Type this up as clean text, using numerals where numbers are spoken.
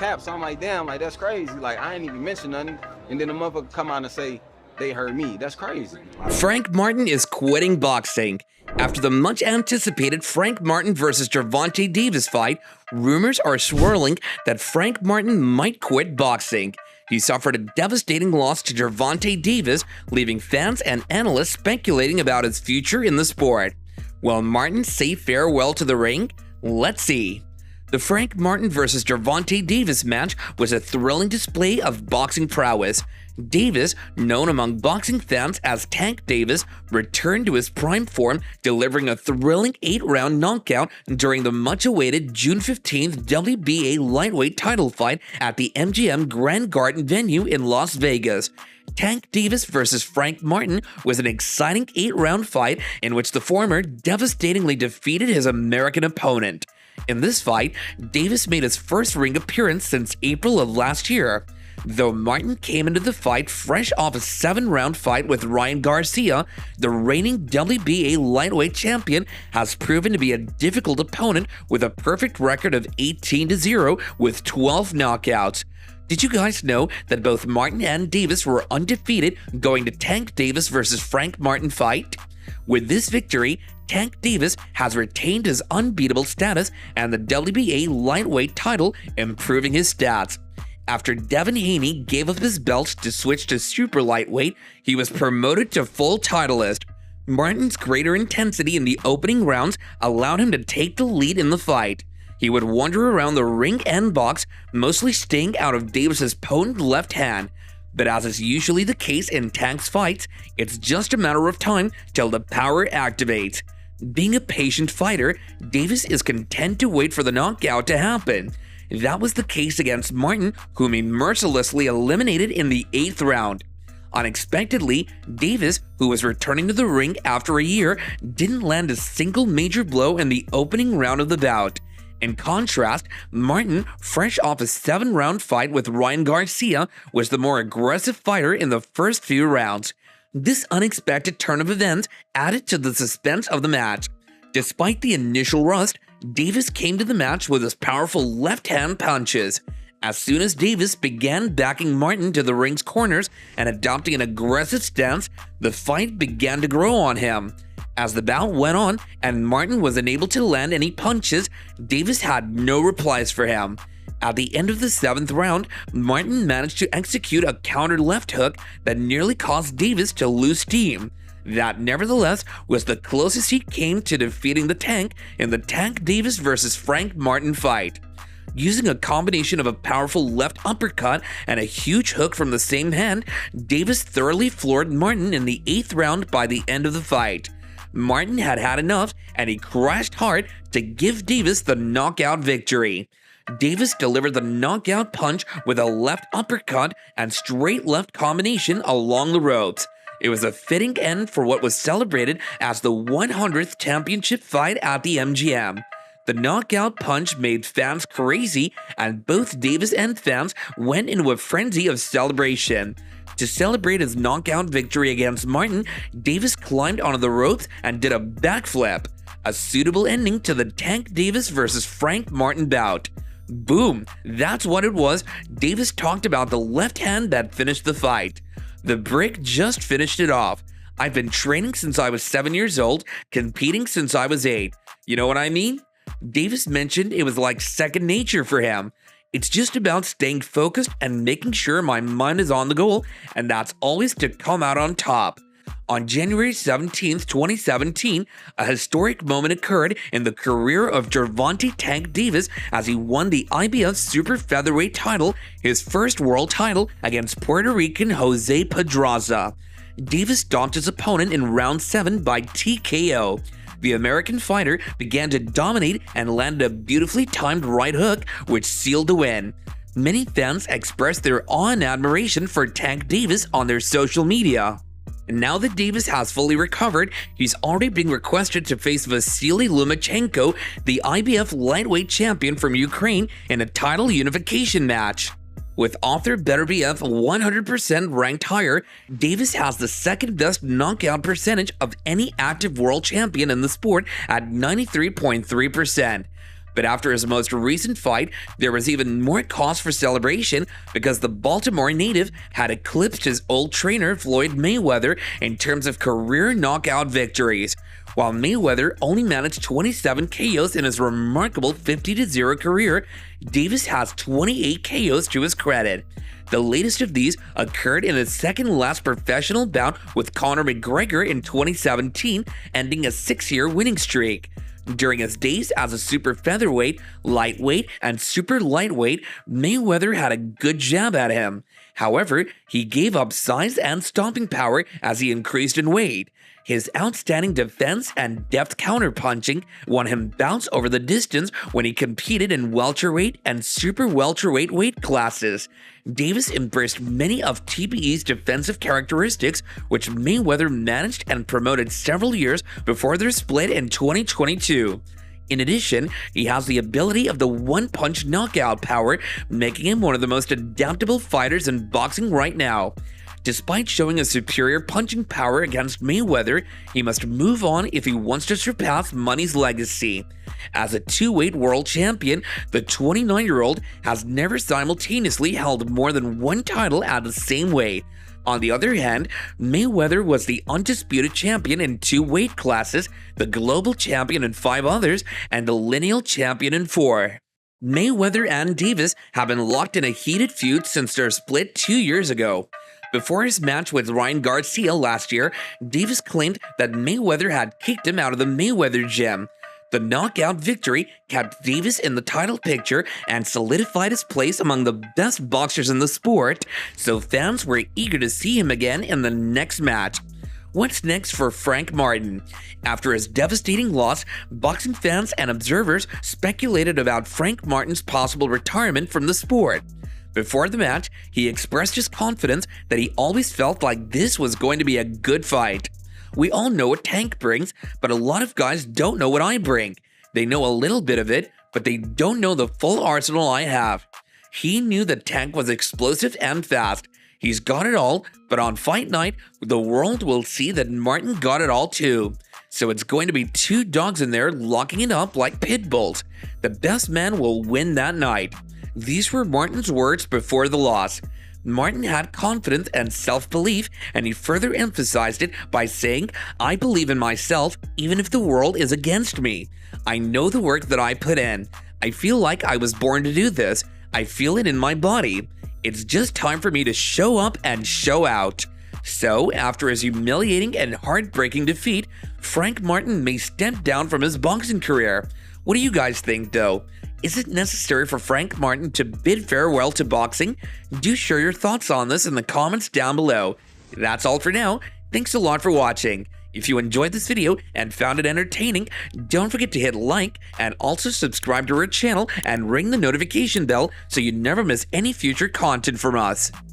cap. So I'm like, damn, like that's crazy. Like I ain't even mention nothing. And then the motherfucker come out and say they heard me. That's crazy. Frank Martin is quitting boxing. After the much-anticipated Frank Martin versus Gervonta Davis fight, rumors are swirling that Frank Martin might quit boxing. He suffered a devastating loss to Gervonta Davis, leaving fans and analysts speculating about his future in the sport. Will Martin say farewell to the ring? Let's see. The Frank Martin vs. Gervonta Davis match was a thrilling display of boxing prowess. Davis, known among boxing fans as Tank Davis, returned to his prime form, delivering a thrilling 8-round knockout during the much-awaited June 15th WBA lightweight title fight at the MGM Grand Garden venue in Las Vegas. Tank Davis vs. Frank Martin was an exciting 8-round fight in which the former devastatingly defeated his American opponent. In this fight, Davis made his first ring appearance since April of last year. Though Martin came into the fight fresh off a 7-round fight with Ryan Garcia, the reigning WBA lightweight champion has proven to be a difficult opponent with a perfect record of 18-0 with 12 knockouts. Did you guys know that both Martin and Davis were undefeated going to Tank Davis vs. Frank Martin fight? With this victory, Tank Davis has retained his unbeatable status and the WBA lightweight title, improving his stats. After Devin Haney gave up his belt to switch to super lightweight, he was promoted to full titleist. Martin's greater intensity in the opening rounds allowed him to take the lead in the fight. He would wander around the ring end box, mostly staying out of Davis's potent left hand. But as is usually the case in Tank's fights, it's just a matter of time till the power activates. Being a patient fighter, Davis is content to wait for the knockout to happen. That was the case against Martin, whom he mercilessly eliminated in the 8th round. Unexpectedly, Davis, who was returning to the ring after a year, didn't land a single major blow in the opening round of the bout. In contrast, Martin, fresh off a 7-round fight with Ryan Garcia, was the more aggressive fighter in the first few rounds. This unexpected turn of events added to the suspense of the match. Despite the initial rust, Davis came to the match with his powerful left-hand punches. As soon as Davis began backing Martin to the ring's corners and adopting an aggressive stance, the fight began to grow on him. As the bout went on and Martin was unable to land any punches, Davis had no replies for him. At the end of the 7th round, Martin managed to execute a counter left hook that nearly caused Davis to lose steam. That, nevertheless, was the closest he came to defeating the Tank in the Tank Davis vs. Frank Martin fight. Using a combination of a powerful left uppercut and a huge hook from the same hand, Davis thoroughly floored Martin in the 8th round by the end of the fight. Martin had had enough, and he crashed hard to give Davis the knockout victory. Davis delivered the knockout punch with a left uppercut and straight left combination along the ropes. It was a fitting end for what was celebrated as the 100th championship fight at the MGM. The knockout punch made fans crazy, and both Davis and fans went into a frenzy of celebration. To celebrate his knockout victory against Martin, Davis climbed onto the ropes and did a backflip, a suitable ending to the Tank Davis vs. Frank Martin bout. Boom, that's what it was. Davis talked about the left hand that finished the fight. The brick just finished it off. I've been training since I was 7 years old, competing since I was 8. You know what I mean? Davis mentioned it was like second nature for him. It's just about staying focused and making sure my mind is on the goal, and that's always to come out on top. On January 17, 2017, a historic moment occurred in the career of Gervonta "Tank" Davis as he won the IBF Super Featherweight title, his first world title, against Puerto Rican Jose Pedraza. Davis stopped his opponent in round 7 by TKO. The American fighter began to dominate and landed a beautifully timed right hook, which sealed the win. Many fans expressed their awe and admiration for Tank Davis on their social media. Now that Davis has fully recovered, he's already being requested to face Vasily Lomachenko, the IBF lightweight champion from Ukraine, in a title unification match. With Arthur Beterbiev 100% ranked higher, Davis has the second best knockout percentage of any active world champion in the sport at 93.3%. But after his most recent fight, there was even more cause for celebration because the Baltimore native had eclipsed his old trainer Floyd Mayweather in terms of career knockout victories. While Mayweather only managed 27 KOs in his remarkable 50-0 career, Davis has 28 KOs to his credit. The latest of these occurred in his second-last professional bout with Conor McGregor in 2017, ending a 6-year winning streak. During his days as a super featherweight, lightweight, and super lightweight, Mayweather had a good jab at him. However, he gave up size and stomping power as he increased in weight. His outstanding defense and deft counterpunching won him bouts over the distance when he competed in welterweight and super welterweight weight classes. Davis embraced many of TBE's defensive characteristics, which Mayweather managed and promoted several years before their split in 2022. In addition, he has the ability of the one-punch knockout power, making him one of the most adaptable fighters in boxing right now. Despite showing a superior punching power against Mayweather, he must move on if he wants to surpass Money's legacy. As a two-weight world champion, the 29-year-old has never simultaneously held more than one title at the same weight. On the other hand, Mayweather was the undisputed champion in 2 weight classes, the global champion in 5 others, and the lineal champion in 4. Mayweather and Davis have been locked in a heated feud since their split 2 years ago. Before his match with Ryan Garcia last year, Davis claimed that Mayweather had kicked him out of the Mayweather gym. The knockout victory kept Davis in the title picture and solidified his place among the best boxers in the sport, so fans were eager to see him again in the next match. What's next for Frank Martin? After his devastating loss, boxing fans and observers speculated about Frank Martin's possible retirement from the sport. Before the match, he expressed his confidence that he always felt like this was going to be a good fight. We all know what Tank brings, but a lot of guys don't know what I bring. They know a little bit of it, but they don't know the full arsenal I have. He knew that Tank was explosive and fast. He's got it all, but on fight night, the world will see that Martin got it all too. So it's going to be 2 dogs in there locking it up like pit bulls. The best man will win that night. These were Martin's words before the loss. Martin had confidence and self-belief, and he further emphasized it by saying, "I believe in myself even if the world is against me. I know the work that I put in. I feel like I was born to do this. I feel it in my body. It's just time for me to show up and show out." So, after his humiliating and heartbreaking defeat, Frank Martin may step down from his boxing career. What do you guys think, though? Is it necessary for Frank Martin to bid farewell to boxing? Do share your thoughts on this in the comments down below. That's all for now. Thanks a lot for watching. If you enjoyed this video and found it entertaining, don't forget to hit like and also subscribe to our channel and ring the notification bell so you never miss any future content from us.